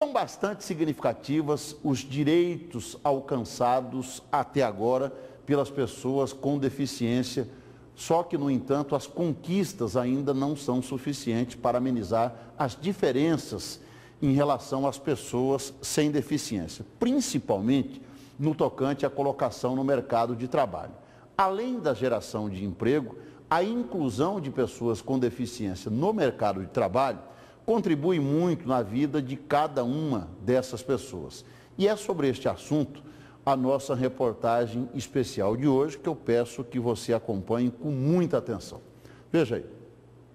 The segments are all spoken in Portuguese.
São bastante significativas os direitos alcançados até agora pelas pessoas com deficiência, só que, no entanto, as conquistas ainda não são suficientes para amenizar as diferenças em relação às pessoas sem deficiência, principalmente no tocante à colocação no mercado de trabalho. Além da geração de emprego, a inclusão de pessoas com deficiência no mercado de trabalho contribui muito na vida de cada uma dessas pessoas. E é sobre este assunto a nossa reportagem especial de hoje, que eu peço que você acompanhe com muita atenção. Veja aí.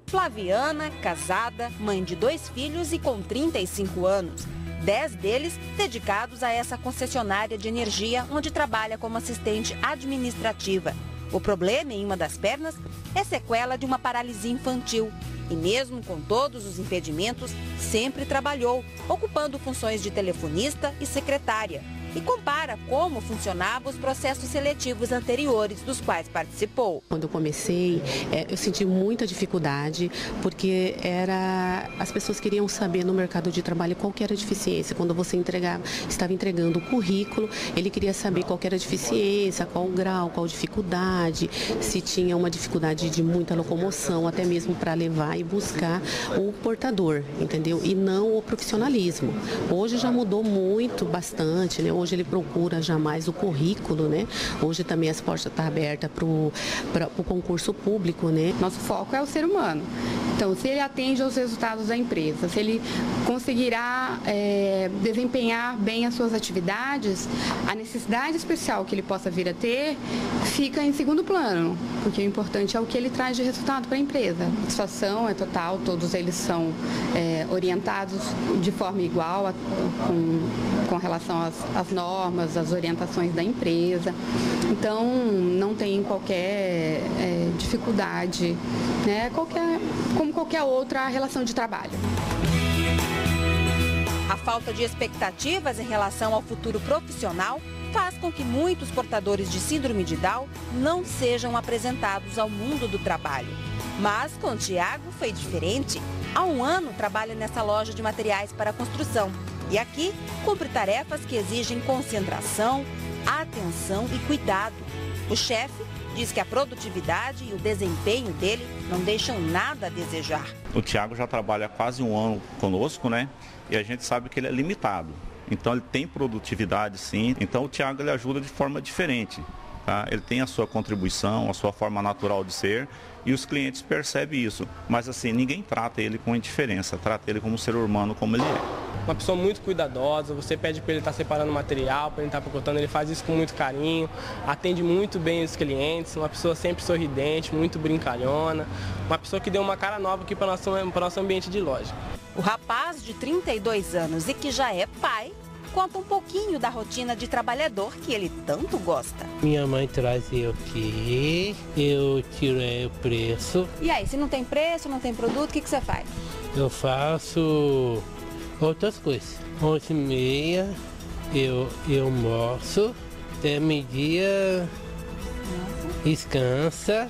Flaviana, casada, mãe de 2 filhos e com 35 anos. 10 deles dedicados a essa concessionária de energia, onde trabalha como assistente administrativa. O problema em uma das pernas é sequela de uma paralisia infantil. E mesmo com todos os impedimentos, sempre trabalhou, ocupando funções de telefonista e secretária. E compara como funcionavam os processos seletivos anteriores dos quais participou. Quando eu comecei, eu senti muita dificuldade, porque as pessoas queriam saber no mercado de trabalho qual que era a deficiência. Quando você estava entregando o currículo, ele queria saber qual que era a deficiência, qual o grau, qual a dificuldade, se tinha uma dificuldade de muita locomoção, até mesmo para levar e buscar o portador, entendeu? E não o profissionalismo. Hoje já mudou muito, bastante, né? Hoje ele procura jamais o currículo, né? Hoje também as portas estão abertas para o concurso público, né? Nosso foco é o ser humano. Então, se ele atende aos resultados da empresa, se ele conseguirá desempenhar bem as suas atividades, a necessidade especial que ele possa vir a ter fica em segundo plano, porque o importante é o que ele traz de resultado para a empresa. A satisfação é total, todos eles são orientados de forma igual com relação às normas, às orientações da empresa. Então, não tem qualquer dificuldade, né? Como qualquer outra relação de trabalho. A falta de expectativas em relação ao futuro profissional faz com que muitos portadores de síndrome de Down não sejam apresentados ao mundo do trabalho. Mas com o Tiago foi diferente. Há 1 ano trabalha nessa loja de materiais para construção. E aqui cumpre tarefas que exigem concentração, atenção e cuidado. O chefe diz que a produtividade e o desempenho dele não deixam nada a desejar. O Tiago já trabalha há quase 1 ano conosco, né? E a gente sabe que ele é limitado. Então ele tem produtividade, sim. Então o Tiago ele ajuda de forma diferente. Tá? Ele tem a sua contribuição, a sua forma natural de ser. E os clientes percebem isso. Mas assim, ninguém trata ele com indiferença. Trata ele como um ser humano, como ele é. Uma pessoa muito cuidadosa, você pede para ele estar separando material, para ele estar picotando, ele faz isso com muito carinho, atende muito bem os clientes, uma pessoa sempre sorridente, muito brincalhona, uma pessoa que deu uma cara nova aqui para o nosso ambiente de loja. O rapaz de 32 anos e que já é pai, conta um pouquinho da rotina de trabalhador que ele tanto gosta. Minha mãe trazia aqui, eu tirei o preço. E aí, se não tem preço, não tem produto, o que você faz? Eu faço outras coisas. 11h30 eu almoço, até meio-dia, descansa.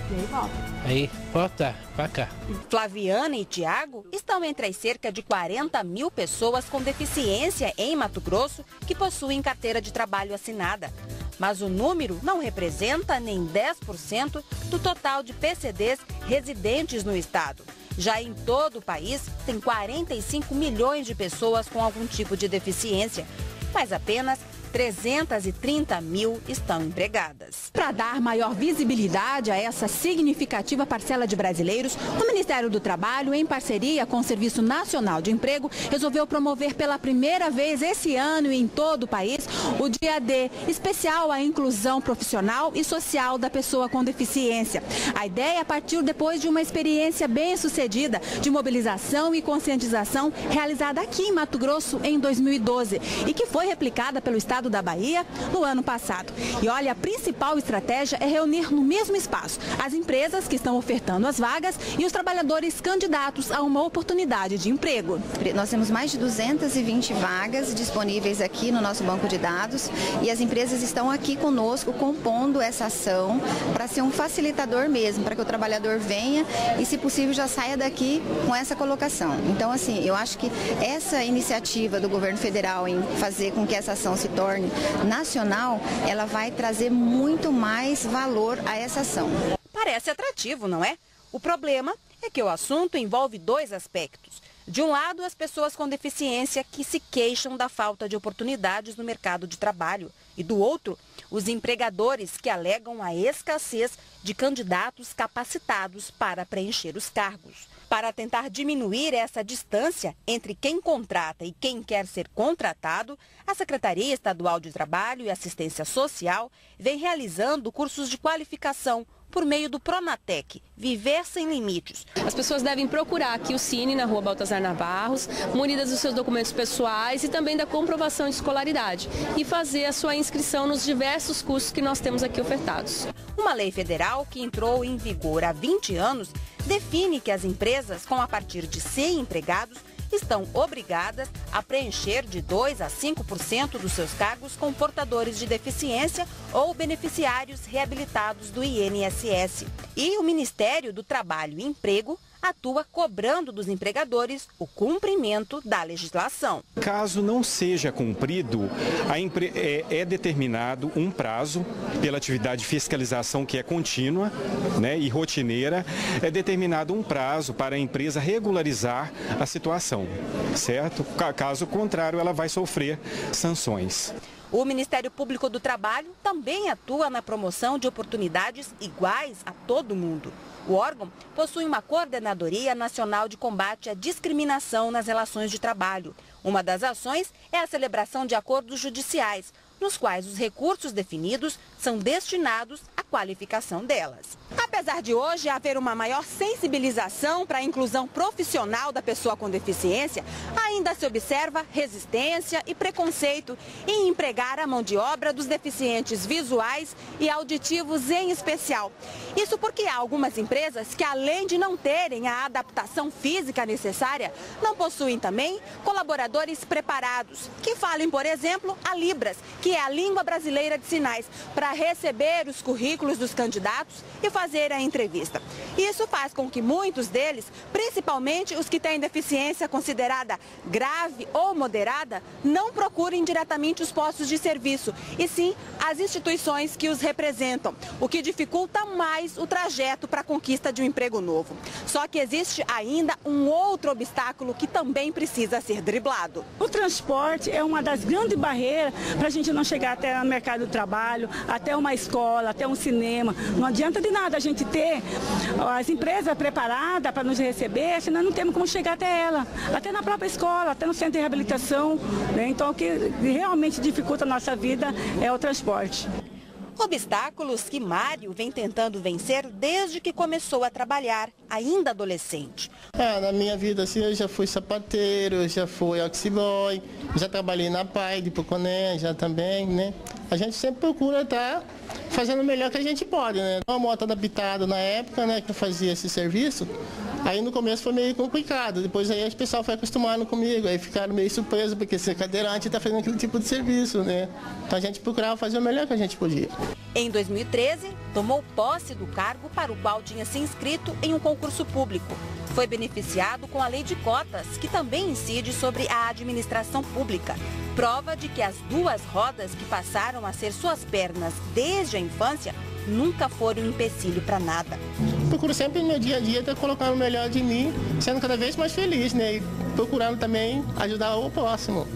E aí volta. Aí volta pra cá. Flaviana e Tiago estão entre as cerca de 40 mil pessoas com deficiência em Mato Grosso que possuem carteira de trabalho assinada. Mas o número não representa nem 10% do total de PCDs residentes no estado. Já em todo o país, tem 45 milhões de pessoas com algum tipo de deficiência, mas apenas 330 mil estão empregadas. Para dar maior visibilidade a essa significativa parcela de brasileiros, o Ministério do Trabalho, em parceria com o Serviço Nacional de Emprego, resolveu promover pela primeira vez esse ano e em todo o país o Dia D, especial à inclusão profissional e social da pessoa com deficiência. A ideia partiu depois de uma experiência bem-sucedida de mobilização e conscientização realizada aqui em Mato Grosso em 2012 e que foi replicada pelo estado estado da Bahia no ano passado. E olha, a principal estratégia é reunir no mesmo espaço as empresas que estão ofertando as vagas e os trabalhadores candidatos a uma oportunidade de emprego. Nós temos mais de 220 vagas disponíveis aqui no nosso banco de dados e as empresas estão aqui conosco compondo essa ação para ser um facilitador mesmo, para que o trabalhador venha e, se possível, já saia daqui com essa colocação. Então, assim, eu acho que essa iniciativa do governo federal em fazer com que essa ação se torne nacional, ela vai trazer muito mais valor a essa ação. Parece atrativo, não é? O problema é que o assunto envolve dois aspectos. De um lado, as pessoas com deficiência que se queixam da falta de oportunidades no mercado de trabalho. E do outro, os empregadores que alegam a escassez de candidatos capacitados para preencher os cargos. Para tentar diminuir essa distância entre quem contrata e quem quer ser contratado, a Secretaria Estadual de Trabalho e Assistência Social vem realizando cursos de qualificação por meio do Pronatec, Viver Sem Limites. As pessoas devem procurar aqui o Cine, na rua Baltazar Navarros, munidas dos seus documentos pessoais e também da comprovação de escolaridade, e fazer a sua inscrição nos diversos cursos que nós temos aqui ofertados. Uma lei federal que entrou em vigor há 20 anos define que as empresas com a partir de 100 empregados estão obrigadas a preencher de 2% a 5% dos seus cargos com portadores de deficiência ou beneficiários reabilitados do INSS. E o Ministério do Trabalho e Emprego atua cobrando dos empregadores o cumprimento da legislação. Caso não seja cumprido, é determinado um prazo pela atividade de fiscalização que é contínua, né, e rotineira, é determinado um prazo para a empresa regularizar a situação, certo? Caso contrário, ela vai sofrer sanções. O Ministério Público do Trabalho também atua na promoção de oportunidades iguais a todo mundo. O órgão possui uma Coordenadoria Nacional de Combate à Discriminação nas Relações de Trabalho. Uma das ações é a celebração de acordos judiciais, nos quais os recursos definidos são destinados à qualificação delas. Apesar de hoje haver uma maior sensibilização para a inclusão profissional da pessoa com deficiência, ainda se observa resistência e preconceito em empregar a mão de obra dos deficientes visuais e auditivos em especial. Isso porque há algumas empresas que, além de não terem a adaptação física necessária, não possuem também colaboradores preparados, que falem, por exemplo, a Libras, que é a língua brasileira de sinais, para receber os currículos dos candidatos e fazer a entrevista. Isso faz com que muitos deles, principalmente os que têm deficiência considerada grave ou moderada, não procurem diretamente os postos de serviço, e sim as instituições que os representam, o que dificulta mais o trajeto para a conquista de um emprego novo. Só que existe ainda um outro obstáculo que também precisa ser driblado. O transporte é uma das grandes barreiras para a gente não chegar até o mercado do trabalho, até uma escola, até um cinema. Não adianta de nada a gente ter as empresas preparadas para nos receber, senão não temos como chegar até ela, até na própria escola, até no centro de reabilitação, né? Então o que realmente dificulta a nossa vida é o transporte. Obstáculos que Mário vem tentando vencer desde que começou a trabalhar, ainda adolescente. Na minha vida assim, eu já fui sapateiro, já fui office boy, já trabalhei na PAI de Poconé, já também, né? A gente sempre procura estar fazendo o melhor que a gente pode, né? Uma moto adaptada na época, né, que eu fazia esse serviço, aí no começo foi meio complicado, depois aí o pessoal foi acostumando comigo, aí ficaram meio surpresos, porque ser cadeirante está fazendo aquele tipo de serviço, né? Então a gente procurava fazer o melhor que a gente podia. Em 2013, tomou posse do cargo para o qual tinha se inscrito em um concurso público. Foi beneficiado com a lei de cotas, que também incide sobre a administração pública. Prova de que as duas rodas que passaram a ser suas pernas desde a infância nunca foram um empecilho para nada. Procuro sempre no meu dia a dia estar colocando o melhor de mim, sendo cada vez mais feliz, né? E procurando também ajudar o próximo.